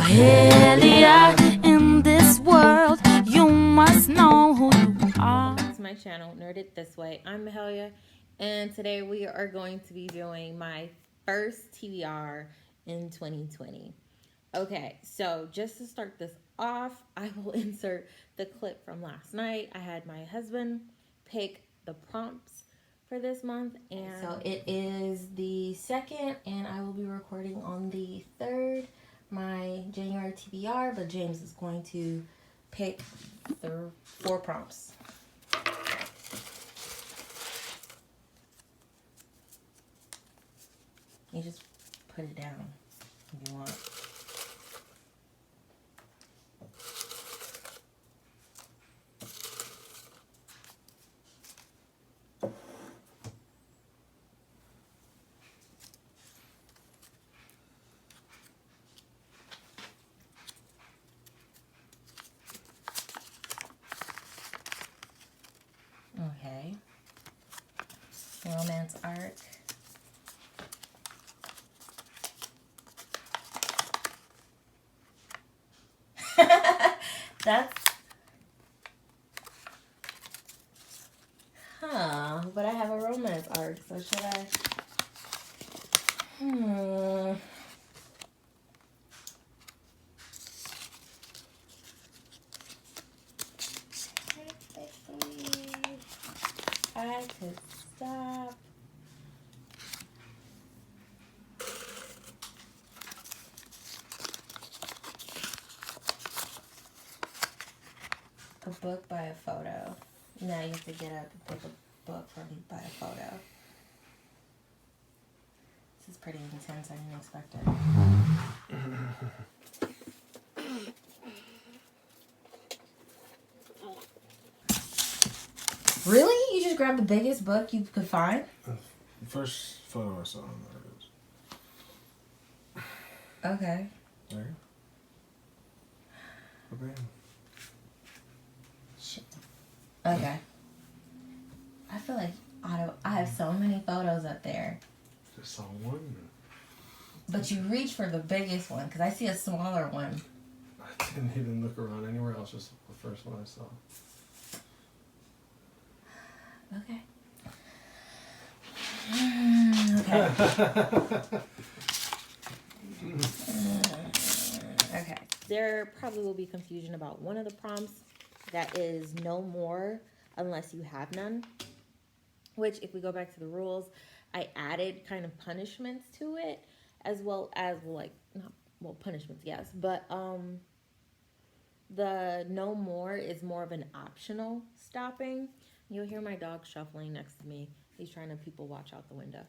Ma-hell-yea, in this world, you must know who you are. Welcome back to my channel, Nerded This Way. I'm Mahalia, and today we are going to be doing my first TBR in 2020. Okay, so just to start this off, I will insert the clip from last night. I had my husband pick the prompts for this month, and so it is the 2nd, and I will be recording on the 3rd, my January TBR, but James is going to pick the 4 prompts. You just put it down if you want. Okay. Romance arc. That's... But I have a romance arc, so should I... I could stop. A book by a photo. Now you have to get up and pick a book by a photo. This is pretty intense. I didn't expect it. Really? You just grabbed the biggest book you could find? First photo I saw, there it is. Okay. There. Okay. Shit. Okay. I feel like I have so many photos up there. Just saw one. But you reach for the biggest one, because I see a smaller one. I didn't even look around anywhere else, just the first one I saw. Okay. Okay. Okay. There probably will be confusion about one of the prompts. That is no more unless you have none. Which, if we go back to the rules, I added kind of punishments to it, as well as punishments, yes. But the no more is more of an optional stopping. You'll hear my dog shuffling next to me. He's trying to people watch out the window.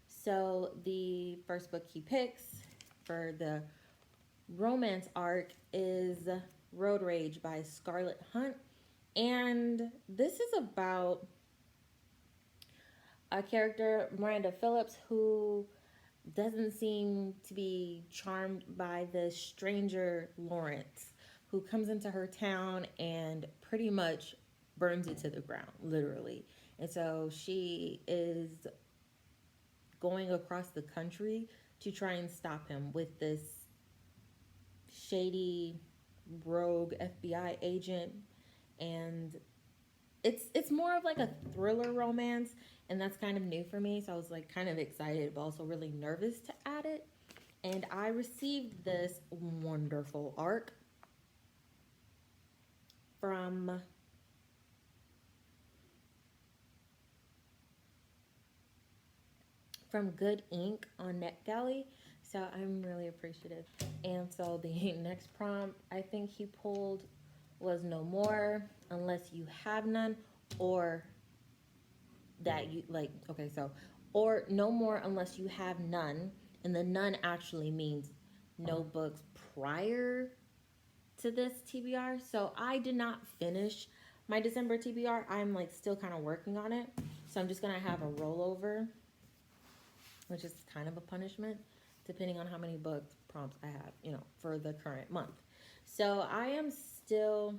So the first book he picks for the romance arc is Road Rage by Scarlett Hunt. And this is about a character, Miranda Phillips, who doesn't seem to be charmed by the stranger Lawrence, who comes into her town and pretty much burns it to the ground, literally. And so she is going across the country to try and stop him with this shady rogue FBI agent. And it's more of like a thriller romance, and that's kind of new for me. So I was like kind of excited, but also really nervous to add it. And I received this wonderful arc from Good Ink on NetGalley, so I'm really appreciative. And so the next prompt I think he pulled was no more unless you have none, or that you like, okay, so, or no more unless you have none, and the none actually means no books prior to this TBR. So I did not finish my December TBR. I'm like still kind of working on it, so I'm just gonna have a rollover, which is kind of a punishment depending on how many book prompts I have, you know, for the current month. So I am still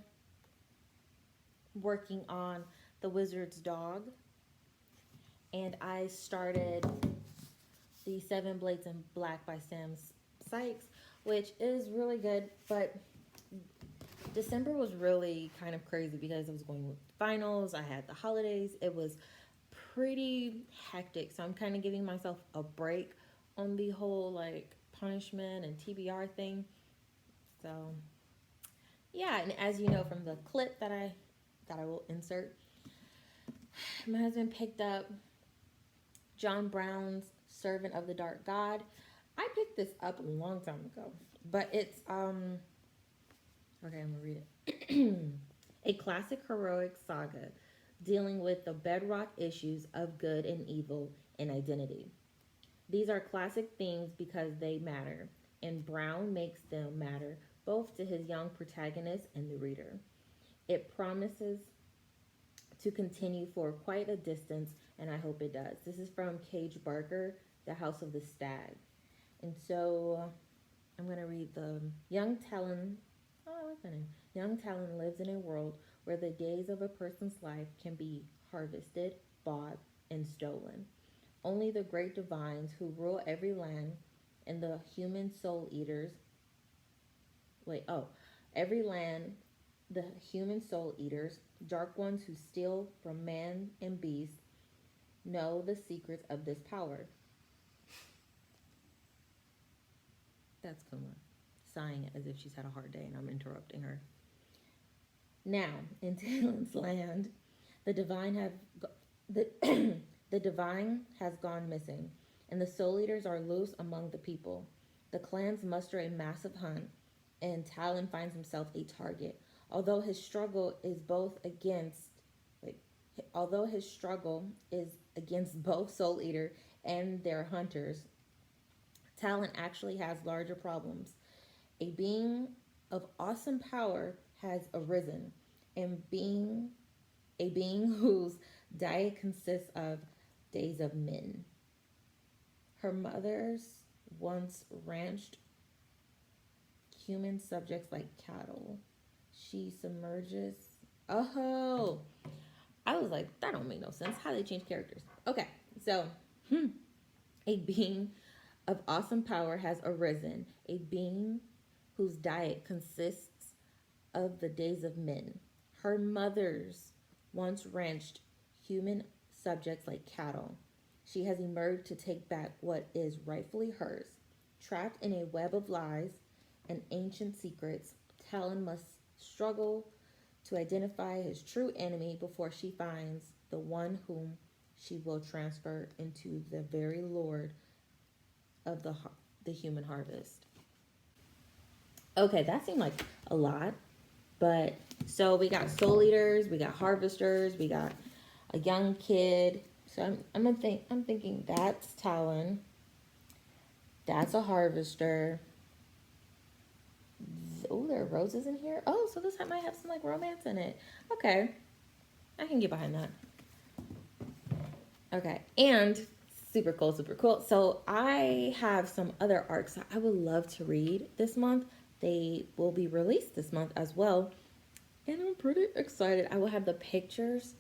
working on The Wizard's Dog, and I started the 7 Blades in Black by Sam Sykes, which is really good. But December was really kind of crazy because I was going with finals. I had the holidays. It was pretty hectic. So I'm kind of giving myself a break on the whole like punishment and TBR thing. So yeah, and as you know from the clip that I will insert, my husband picked up John Brown's Servant of the Dark God. I picked this up a long time ago, but it's okay, I'm gonna read it. A classic heroic saga dealing with the bedrock issues of good and evil and identity. These are classic themes because they matter, and Brown makes them matter both to his young protagonist and the reader. It promises to continue for quite a distance, and I hope it does. This is from Cage Barker, The House of the Stag. And so I'm going to read the young Talon. Oh, what's that name? Young Talon lives in a world where the days of a person's life can be harvested, bought, and stolen. Only the great divines who rule every land and the human soul eaters. Every land, the human soul eaters, dark ones who steal from man and beast, know the secrets of this power. That's Kuma, sighing as if she's had a hard day and I'm interrupting her. Now, in Talon's land, the divine have the the divine has gone missing, and the soul eaters are loose among the people. The clans muster a massive hunt, and Talon finds himself a target. Although his struggle is against both Soul Eater and their hunters, Talon actually has larger problems. A being of awesome power has arisen, and a being whose diet consists of days of men. Her mothers once ranched human subjects like cattle. She submerges. Oh, I was like, that don't make no sense. How they change characters? Okay, so a being of awesome power has arisen. A being whose diet consists of the days of men. Her mothers once ranched human subjects like cattle. She has emerged to take back what is rightfully hers. Trapped in a web of lies and ancient secrets, Talon must struggle to identify his true enemy before she finds the one whom she will transfer into the very Lord of the human harvest. Okay, that seemed like a lot, but so we got soul eaters, we got harvesters, we got a young kid. So I'm thinking that's Talon, that's a harvester. Oh, there are roses in here. Oh, so this might have some like romance in it. Okay, I can get behind that. Okay, and super cool, super cool. So I have some other arcs that I would love to read this month. They will be released this month as well, and I'm pretty excited. I will have the pictures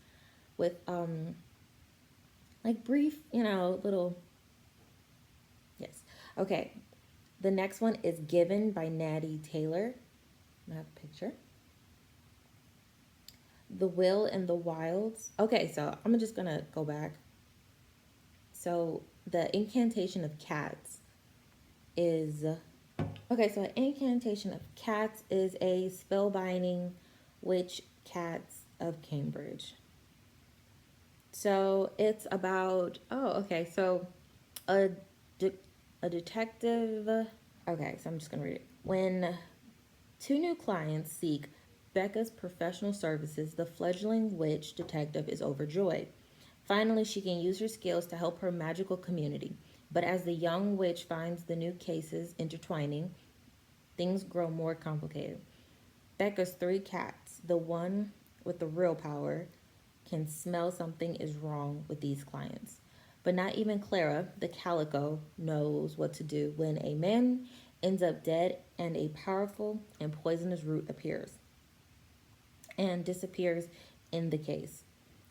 with like brief, little. Yes. Okay. The next one is Given by Natty Taylor. I have a picture. The Will and the Wilds. Okay, so I'm just gonna go back. So the Incantation of Cats is Incantation of Cats is a spellbinding witch cats of Cambridge. So it's about a detective. Okay, so I'm just gonna read it. When two new clients seek Becca's professional services, the fledgling witch detective is overjoyed. Finally, she can use her skills to help her magical community. But as the young witch finds the new cases intertwining, things grow more complicated. Becca's three cats, the one with the real power, can smell something is wrong with these clients. But not even Clara, the calico, knows what to do when a man ends up dead and a powerful and poisonous root appears and disappears in the case.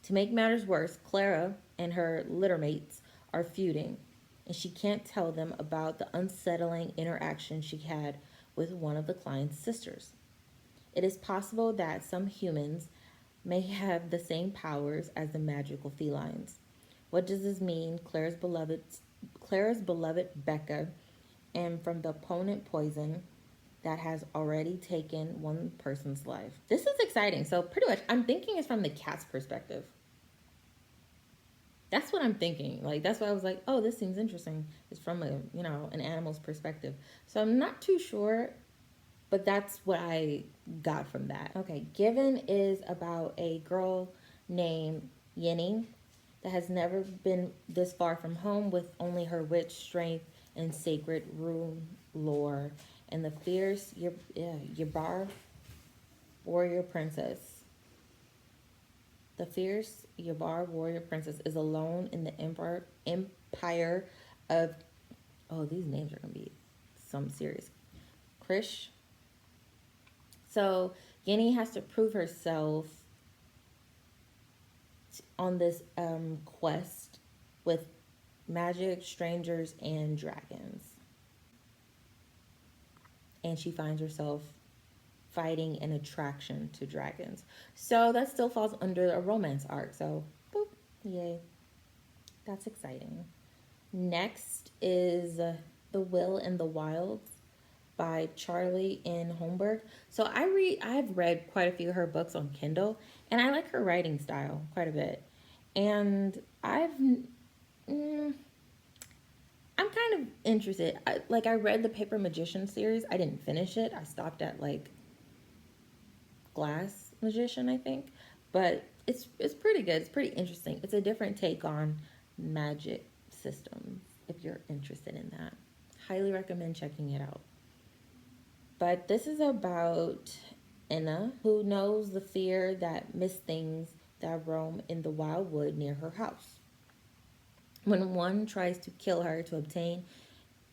To make matters worse, Clara and her littermates are feuding. and she can't tell them about the unsettling interaction she had with one of the client's sisters. It is possible that some humans may have the same powers as the magical felines. What does this mean? Clara's beloved Becca, and from the opponent poison that has already taken one person's life. This is exciting. So pretty much I'm thinking it's from the cat's perspective. That's what I'm thinking. Like, that's why I was like, oh, this seems interesting. It's from an animal's perspective. So I'm not too sure, but that's what I got from that. Okay, Given is about a girl named Yenny that has never been this far from home, with only her witch strength and sacred rune lore, and the fierce Yabar warrior princess. The fierce Yabar warrior princess is alone in the empire of, oh, these names are gonna be some serious, Krish. So Yenny has to prove herself on this quest with magic, strangers, and dragons. And she finds herself fighting an attraction to dragons. So that still falls under a romance arc. So, boop, yay. That's exciting. Next is The Will and the Wilds by Charlie N. Holmberg. So I've read quite a few of her books on Kindle, and I like her writing style quite a bit. And I'm kind of interested. I read the Paper Magician series. I didn't finish it. I stopped at like Glass Magician, I think. But it's pretty good. It's pretty interesting. It's a different take on magic systems, if you're interested in that. Highly recommend checking it out. But this is about Enna, who knows the fear that mist things that roam in the wild wood near her house. When one tries to kill her to obtain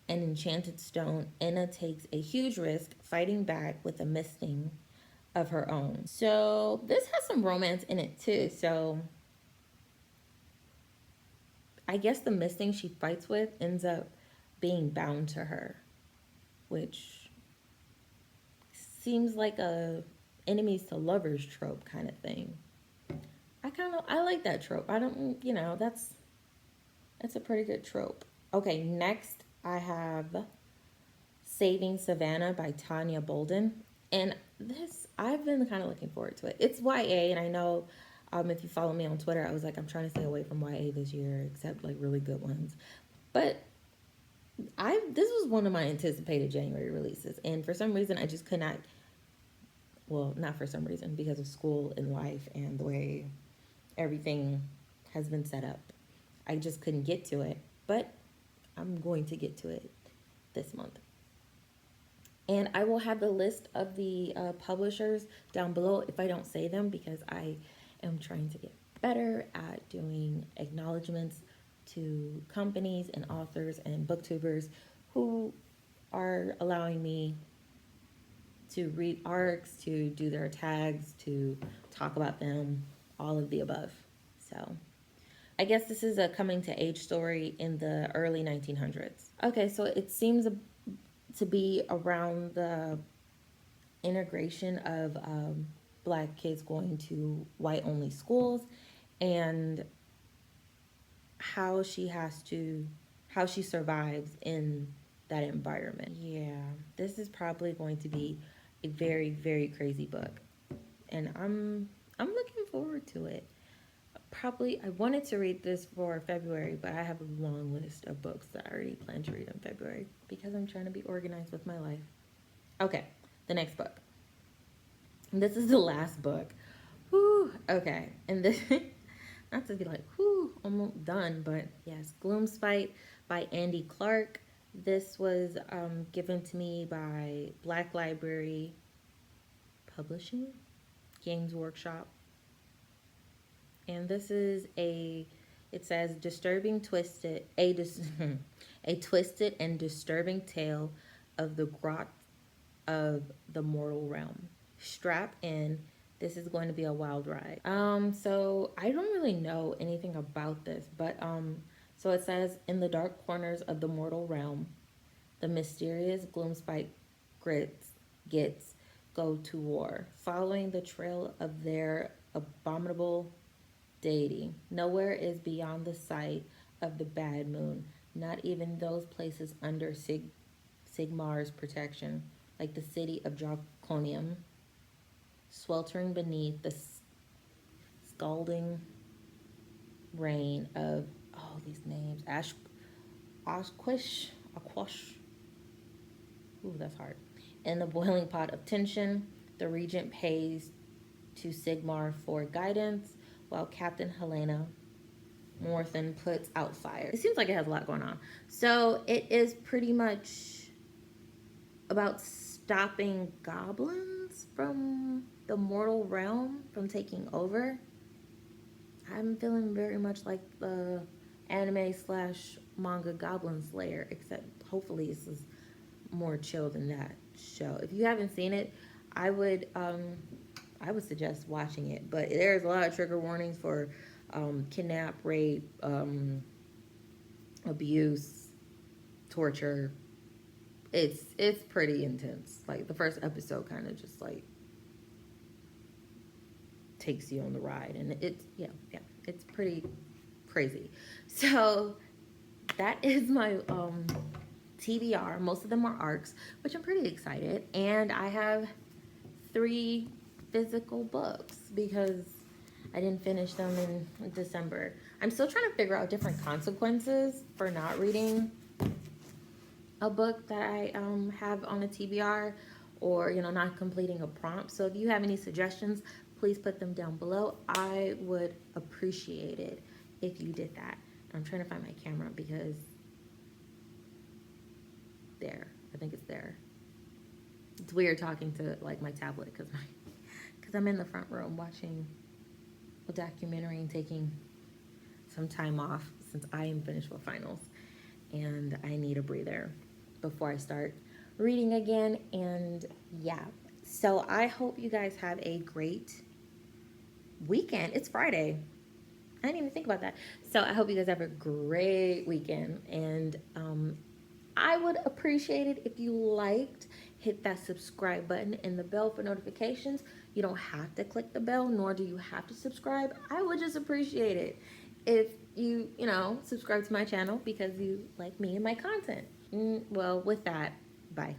an enchanted stone, Enna takes a huge risk fighting back with a misting of her own. So this has some romance in it too. So I guess the misting she fights with ends up being bound to her, which seems like a enemies to lovers trope kind of thing. I like that trope. I don't, that's a pretty good trope. Okay, next I have Saving Savannah by Tonya Bolden. And this, I've been kind of looking forward to it. It's YA, and I know if you follow me on Twitter, I was like, I'm trying to stay away from YA this year, except like really good ones. But this was one of my anticipated January releases, and for some reason I just could not, well, not for some reason, because of school and life and the way everything has been set up, I just couldn't get to it. But I'm going to get to it this month. And I will have the list of the publishers down below if I don't say them, because I am trying to get better at doing acknowledgments to companies and authors and booktubers who are allowing me to read arcs, to do their tags, to talk about them, all of the above. So I guess this is a coming to age story in the early 1900s. Okay, so it seems to be around the integration of Black kids going to white only schools, and how she survives in that environment. Yeah, this is probably going to be a very, very crazy book, and I'm looking forward to it. I wanted to read this for February, but I have a long list of books that I already plan to read in February because I'm trying to be organized with my life. Okay, the next book. This is the last book. Whew, okay, and this, not to be like, whew, almost done, but yes, Glooms Fight by Andy Clarke. This was given to me by Black Library Publishing, Games Workshop. And this is it says a twisted and disturbing tale of the grot of the mortal realm. Strap in. This is going to be a wild ride. So I don't really know anything about this, but So it says, in the dark corners of the mortal realm, the mysterious Gloomspite gets go to war, following the trail of their abominable deity. Nowhere is beyond the sight of the bad moon, not even those places under Sigmar's protection, like the city of Draconium, sweltering beneath the scalding rain of, oh, these names, Aquash. Ooh, that's hard. In the boiling pot of tension, the regent pays to Sigmar for guidance, while Captain Helena Morthen puts out fire. It seems like it has a lot going on. So it is pretty much about stopping goblins from the mortal realm from taking over. I'm feeling very much like the anime / manga Goblin Slayer, except hopefully this is more chill than that show. If you haven't seen it, I would suggest watching it. But there's a lot of trigger warnings for kidnap, rape, abuse, torture. It's pretty intense. Like the first episode kind of just like takes you on the ride, and it's pretty crazy. So that is my TBR. Most of them are arcs, which I'm pretty excited, and I have 3 physical books because I didn't finish them in December. I'm still trying to figure out different consequences for not reading a book that I have on a TBR, or not completing a prompt. So if you have any suggestions, please put them down below. I would appreciate it if you did that. I'm trying to find my camera because there, I think it's there. It's weird talking to like my tablet because I'm in the front room watching a documentary and taking some time off since I am finished with finals, and I need a breather before I start reading again. And yeah, so I hope you guys have a great weekend. It's Friday. I didn't even think about that. So I hope you guys have a great weekend, and I would appreciate it if you hit that subscribe button and the bell for notifications. You don't have to click the bell, nor do you have to subscribe. I would just appreciate it if you subscribe to my channel because you like me and my content. Well, with that, bye.